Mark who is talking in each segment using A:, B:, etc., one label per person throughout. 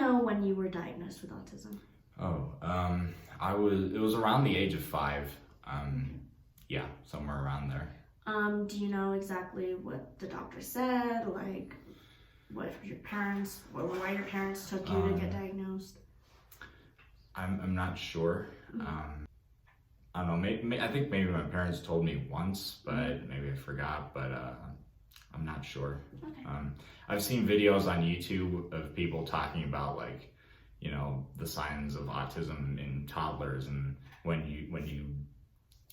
A: know when you were diagnosed with autism?
B: It was around the age of 5. Yeah, somewhere around there.
A: Do you know exactly what the doctor said? Like, what your parents, why your parents took you to get diagnosed?
B: I'm not sure. I don't know. I think maybe my parents told me once, but maybe I forgot. But I'm not sure.
A: Okay.
B: I've seen videos on YouTube of people talking about, like, you know, the signs of autism in toddlers, and when you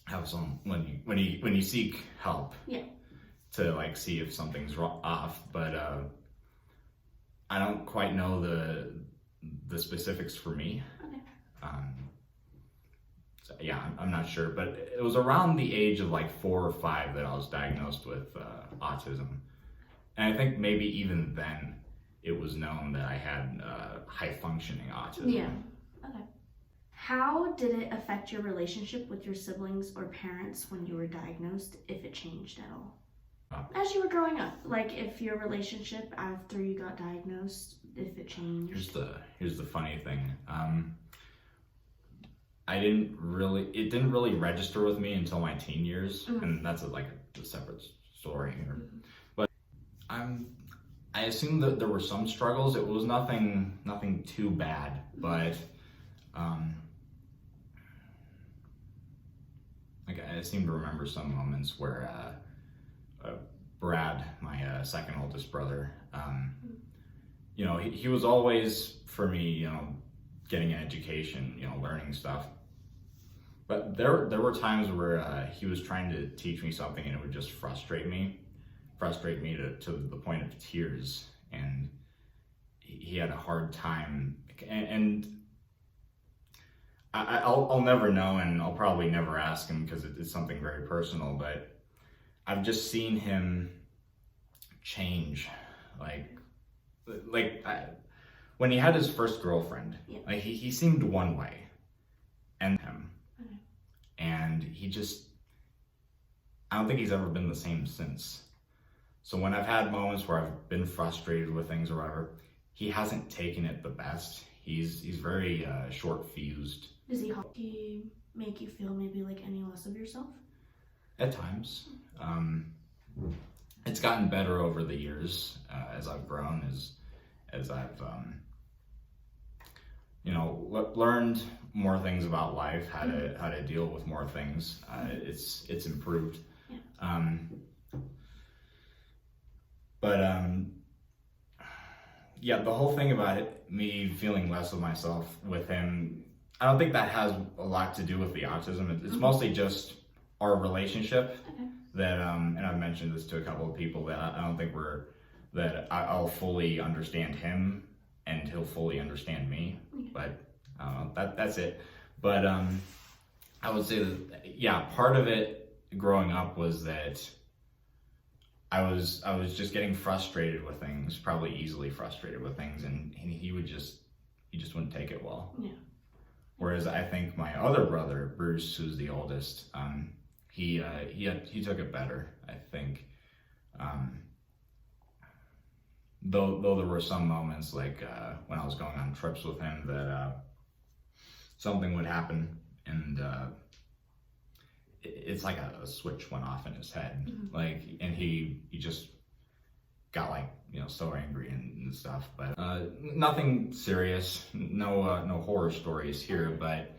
B: have when you seek help.
A: Yeah.
B: To like see if something's off, but I don't quite know the specifics for me.
A: Okay.
B: So yeah, I'm not sure, but it was around the age of like 4 or 5 that I was diagnosed with autism, and I think maybe even then it was known that I had high functioning autism.
A: Yeah. Okay. How did it affect your relationship with your siblings or parents when you were diagnosed, if it changed at all? As you were growing up, like if your relationship after you got diagnosed, if it changed.
B: Here's the funny thing. It didn't really register with me until my teen years, and that's a separate story here. But I assume that there were some struggles. It was nothing too bad, but like I seem to remember some moments where Brad, my second oldest brother, you know, he was always for me, you know, getting an education, you know, learning stuff. But there were times where he was trying to teach me something, and it would just frustrate me to the point of tears, and he had a hard time, and I'll never know, and I'll probably never ask him because it's something very personal, but I've just seen him change, when he had his first girlfriend, like he seemed one way, and I don't think he's ever been the same since. So when I've had moments where I've been frustrated with things or whatever, he hasn't taken it the best. He's very short-fused.
A: Does he make you feel maybe like any less of yourself?
B: At times. It's gotten better over the years as I've grown, as I've you know, learned more things about life, how to deal with more things. It's improved. Yeah. Yeah, the whole thing about me feeling less of myself with him, I don't think that has a lot to do with the autism. It's mostly just our relationship. Okay. That and I've mentioned this to a couple of people, that I don't think I'll fully understand him and he'll fully understand me. But that's it. But I would say that, yeah, part of it growing up was that I was just getting frustrated with things, probably easily frustrated with things, and he just wouldn't take it well. Yeah. Whereas I think my other brother, Bruce, who's the oldest, he took it better, I think. Though there were some moments, like when I was going on trips with him, that something would happen, and it's like a switch went off in his head, and he just got, like, you know, so angry and stuff. But nothing serious, no horror stories here. But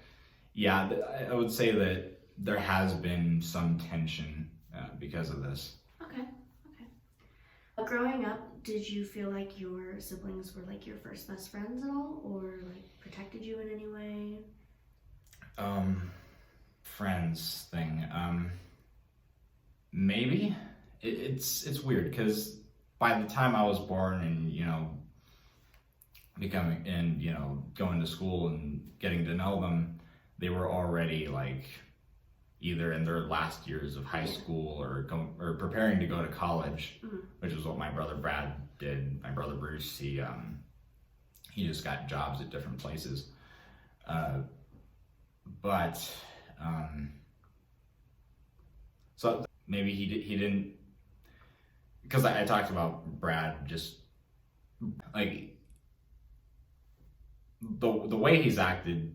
B: yeah, I would say that there has been some tension because of this.
A: Okay. Growing up, did you feel like your siblings were like your first best friends at all, or like protected you in any way?
B: Friends thing. Maybe it's weird, because by the time I was born and, you know, going to school and getting to know them, they were already like either in their last years of high school or preparing to go to college, which is what my brother Brad did. My brother Bruce, he just got jobs at different places. So maybe he didn't, because I talked about Brad, just like the way he's acted,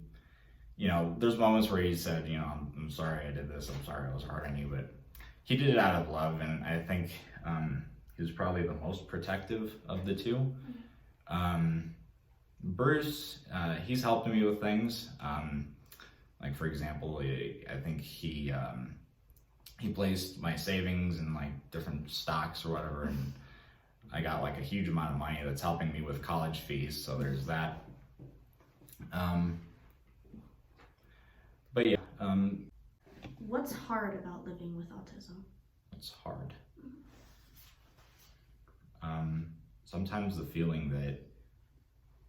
B: there's moments where he said, I'm sorry I did this, I'm sorry I was hard on you, but he did it out of love, and I think he was probably the most protective of the two. Bruce, he's helped me with things. Like, for example, I think he placed my savings in like different stocks or whatever, and I got like a huge amount of money that's helping me with college fees. So there's that. But yeah.
A: What's hard about living with autism?
B: It's hard. Sometimes the feeling that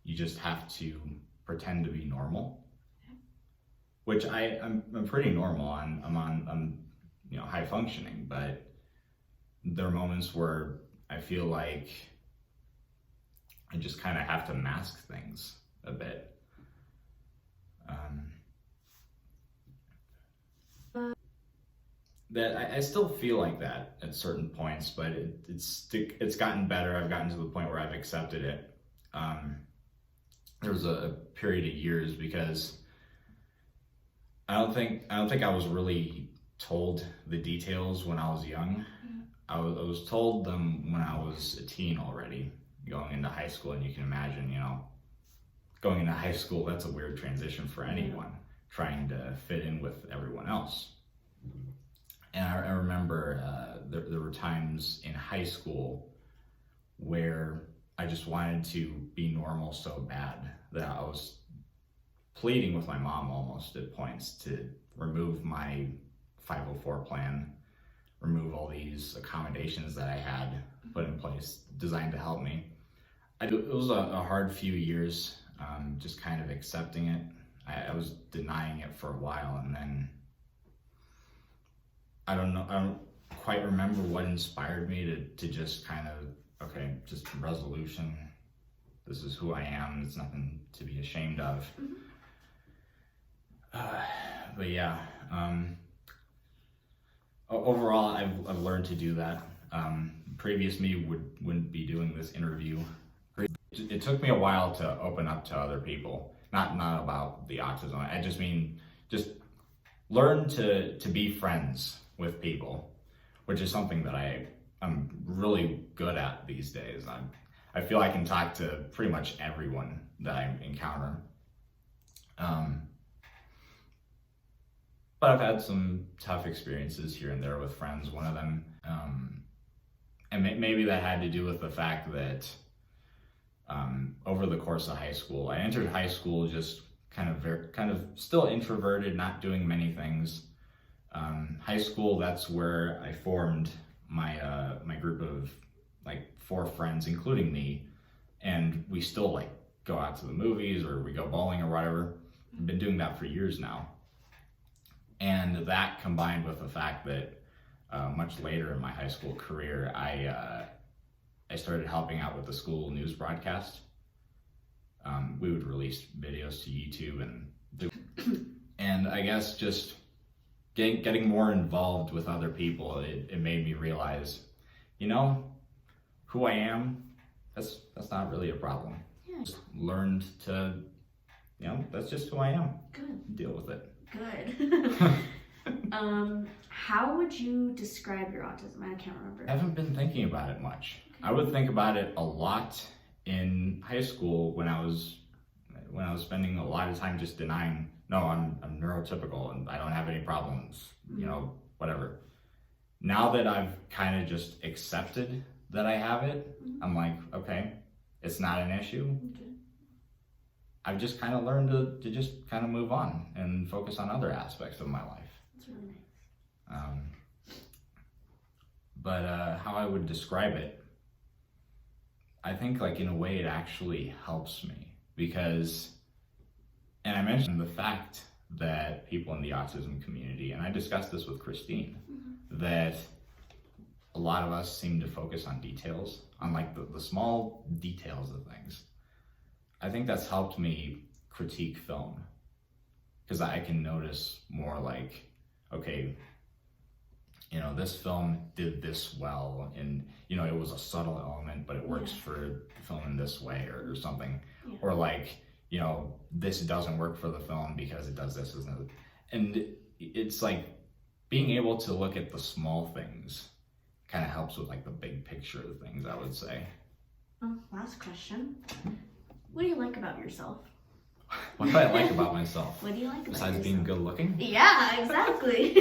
B: you just have to pretend to be normal, which I'm pretty normal. I'm high functioning, but there are moments where I feel like I just kind of have to mask things a bit. That I still feel like that at certain points, but it's gotten better. I've gotten to the point where I've accepted it. There was a period of years because I don't think I was really told the details when I was young. I was told them when I was a teen already, going into high school, and you can imagine, going into high school, that's a weird transition for anyone, trying to fit in with everyone else. And I remember there were times in high school where I just wanted to be normal so bad that I was pleading with my mom almost at points to remove my 504 plan, remove all these accommodations that I had put in place designed to help me. It was a hard few years, just kind of accepting it. I was denying it for a while, and then I don't quite remember what inspired me to just kind of, okay, just resolution. This is who I am. It's nothing to be ashamed of. But yeah, overall, I've learned to do that. Previous me wouldn't be doing this interview. It took me a while to open up to other people, not about the autism. I just mean, just learn to be friends with people, which is something that I'm really good at these days. I feel I can talk to pretty much everyone that I encounter. But I've had some tough experiences here and there with friends. One of them, and maybe that had to do with the fact that over the course of high school, I entered high school just kind of still introverted, not doing many things. High school, that's where I formed my group of like 4 friends, including me, and we still like go out to the movies or we go bowling or whatever. I've been doing that for years now. And that combined with the fact that much later in my high school career, I started helping out with the school news broadcast. We would release videos to YouTube, and I guess just getting more involved with other people, it made me realize, who I am, that's not really a problem. Yeah. Just learned to, that's just who I am.
A: Good.
B: Deal with it.
A: Good. How would you describe your autism? I can't remember.
B: I haven't been thinking about it much. Okay. I would think about it a lot in high school when I was spending a lot of time just denying, no, I'm neurotypical and I don't have any problems, whatever. Now that I've kind of just accepted that I have it, I'm like, okay, it's not an issue. Okay. I've just kind of learned to just kind of move on and focus on other aspects of my life.
A: That's really nice.
B: But how I would describe it, I think like in a way it actually helps me because, and I mentioned the fact that people in the autism community, and I discussed this with Christine, that a lot of us seem to focus on details, on like the small details of things. I think that's helped me critique film because I can notice more like, okay, this film did this well, and it was a subtle element, but it works for film in this way or something. Yeah. Or like, you know, this doesn't work for the film because it does this, and it's like being able to look at the small things kind of helps with like the big picture of things, I would say.
A: Last question. What do you like about yourself?
B: What do I like about myself?
A: What do you like about
B: besides
A: yourself?
B: being good looking?
A: Yeah, exactly.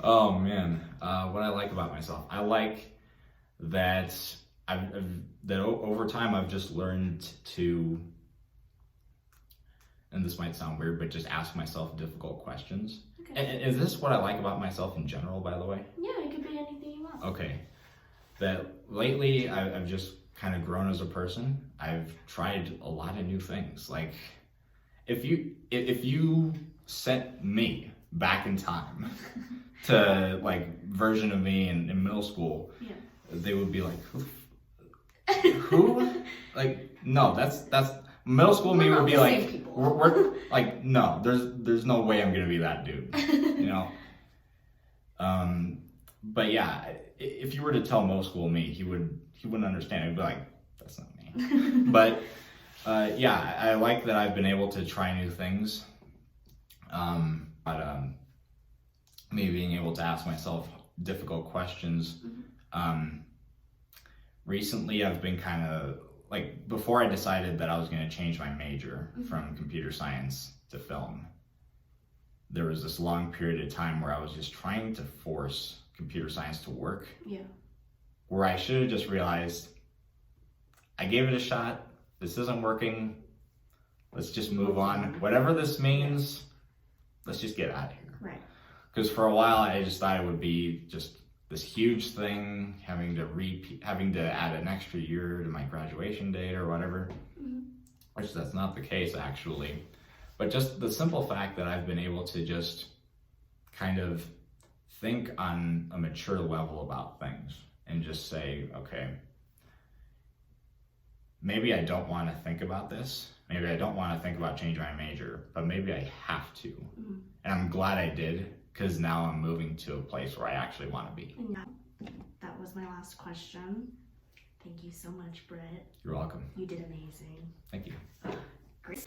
B: Oh man, what I like about myself, I like that over time I've just learned to, and this might sound weird, but just ask myself difficult questions. Okay. And is this what I like about myself in general, by the way?
A: Yeah, it could be anything you want.
B: Okay. That lately I've just kind of grown as a person. I've tried a lot of new things. Like if you sent me back in time to like version of me in middle school, yeah, they would be like, who? Like, no, that's middle school me would be like, we're like, no, there's no way I'm gonna be that dude, you know. But yeah, if you were to tell middle school me, he wouldn't understand. He'd be like, that's not me. But yeah, I like that I've been able to try new things. But me being able to ask myself difficult questions. Recently, I've been kind of like, before I decided that I was going to change my major from computer science to film, there was this long period of time where I was just trying to force computer science to work. Yeah. Where I should have just realized, I gave it a shot. This isn't working. Let's just move on. Whatever this means, let's just get out of here. Right. Because for a while, I just thought it would be just this huge thing, having to add an extra year to my graduation date or whatever. Which that's not the case, actually. But just the simple fact that I've been able to just kind of think on a mature level about things and just say, okay, maybe I don't want to think about this. Maybe I don't want to think about changing my major, but maybe I have to. And I'm glad I did, because now I'm moving to a place where I actually want to be.
A: Yeah, that was my last question. Thank you so much, Brett.
B: You're welcome.
A: You did amazing.
B: Thank you.
A: Great.